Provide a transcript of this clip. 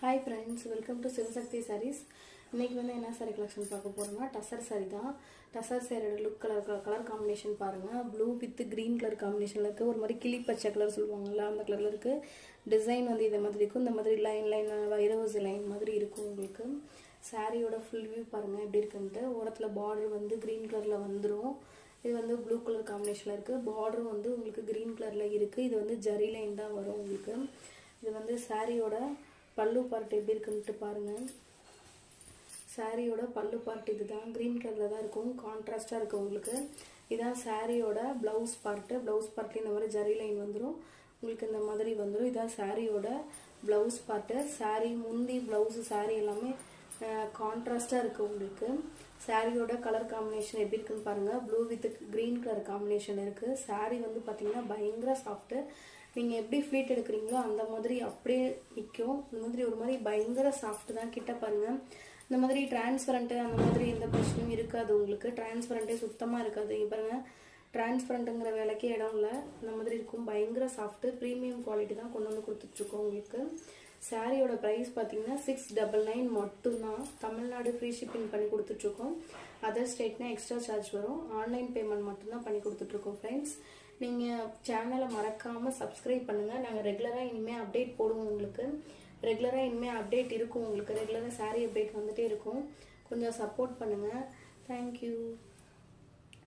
Hi friends, welcome to Sivasakti Sarees. இன்னைக்கு வந்து என்ன saree collection பார்க்க போறோம்னா டசர் saree தான். Tussar saree look colour combination பாருங்க. ப்ளூ வித் green கலர் காம்பினேஷன்ல இருக்கு. ஒரு மாதிரி கிளி பச்சை கலர் சொல்வாங்கல அந்த கலர்ல இருக்கு. டிசைன் வந்து இந்த மாதிரி இருக்கும். இந்த மாதிரி லைன் வைரஸ் லைன் மாதிரி இருக்கும் உங்களுக்கு. சாரியோட ஃபுல் வியூ பாருங்க எப்படி இருக்குன்னு. ஓரத்துல border வந்து green கலர்ல வந்துரும். இது வந்து ப்ளூ கலர் காம்பினேஷன்ல இருக்கு. border வந்து உங்களுக்கு green கலர்ல இருக்கு. இது வந்து ஜரி லைன் தான் வரும் உங்களுக்கு. இது வந்து சாரியோட பல்லு பார்ட் எப்படி இருக்குன்னு பாருங்க. சாரியோட பல்லு பார்ட் இதுதான். கிரீன் கலர்ல தான் இருக்கும். கான்ட்ராஸ்டா இருக்கு உங்களுக்கு. இதான் சாரியோட ப்ளவுஸ் பார்ட். ப்ளவுஸ் பார்ட்ல இந்த மாதிரி ஜரி லைன் வந்துரும். உங்களுக்கு இந்த மாதிரி வந்துரும். இதான் சாரியோட ப்ளவுஸ் பார்ட். சாரி முந்தி ப்ளவுஸ் சாரி எல்லாமே கான்ட்ராஸ்டா இருக்கு உங்களுக்கு. சாரியோட கலர் காம்பினேஷன் எப்படி இருக்குன்னு பாருங்க. Blue with green colour combination இருக்கு. சாரி வந்து பாத்தீங்கன்னா பயங்கர சாஃப்ட். நீங்க எப்படி ஃப்ளீட் எடுக்கிறீங்களோ அந்த மாதிரி அப்படியே நிக்கும். இந்த மாதிரி ஒரு மாதிரி பயங்கர சாஃப்ட் தான். கிட்ட பாருங்க. இந்த மாதிரி டிரான்ஸ்பரண்ட் அந்த மாதிரி எந்த பிரச்சனையும் இருக்காது உங்களுக்கு. டிரான்ஸ்பரண்டே சுத்தமா இருக்காது. இங்க பாருங்க, டிரான்ஸ்பரண்ட்ங்கிற வேலைக்கு இடம் இல்லை. இந்த மாதிரி இருக்கும். பயங்கர சாஃப்ட் பிரீமியம் குவாலிட்டி தான் கொண்டு வந்து கொடுத்துட்டு இருக்கோம் உங்களுக்கு. சாரியோட பிரைஸ் பார்த்தீங்கன்னா 699 மட்டும்தான். தமிழ்நாடு ஃப்ரீ ஷிப்பிங் பண்ணி கொடுத்துட்டு இருக்கோம். அதர் ஸ்டேட்னா எக்ஸ்ட்ரா சார்ஜ் வரும். ஆன்லைன் பேமெண்ட் மட்டும்தான் பண்ணி கொடுத்துட்டு இருக்கோம் ஃப்ரெண்ட்ஸ். நீங்க சேனலை மறக்காம சப்ஸ்கிரைப் பண்ணுங்க. நாங்க ரெகுலரா இனிமே அப்டேட் போடுவோம் உங்களுக்கு. ரெகுலரா இனிமே அப்டேட் இருக்கும் உங்களுக்கு. ரெகுலரா சாரி அப்டேட் வந்துட்டே இருக்கும். கொஞ்சம் சப்போர்ட் பண்ணுங்க. தேங்க்யூ.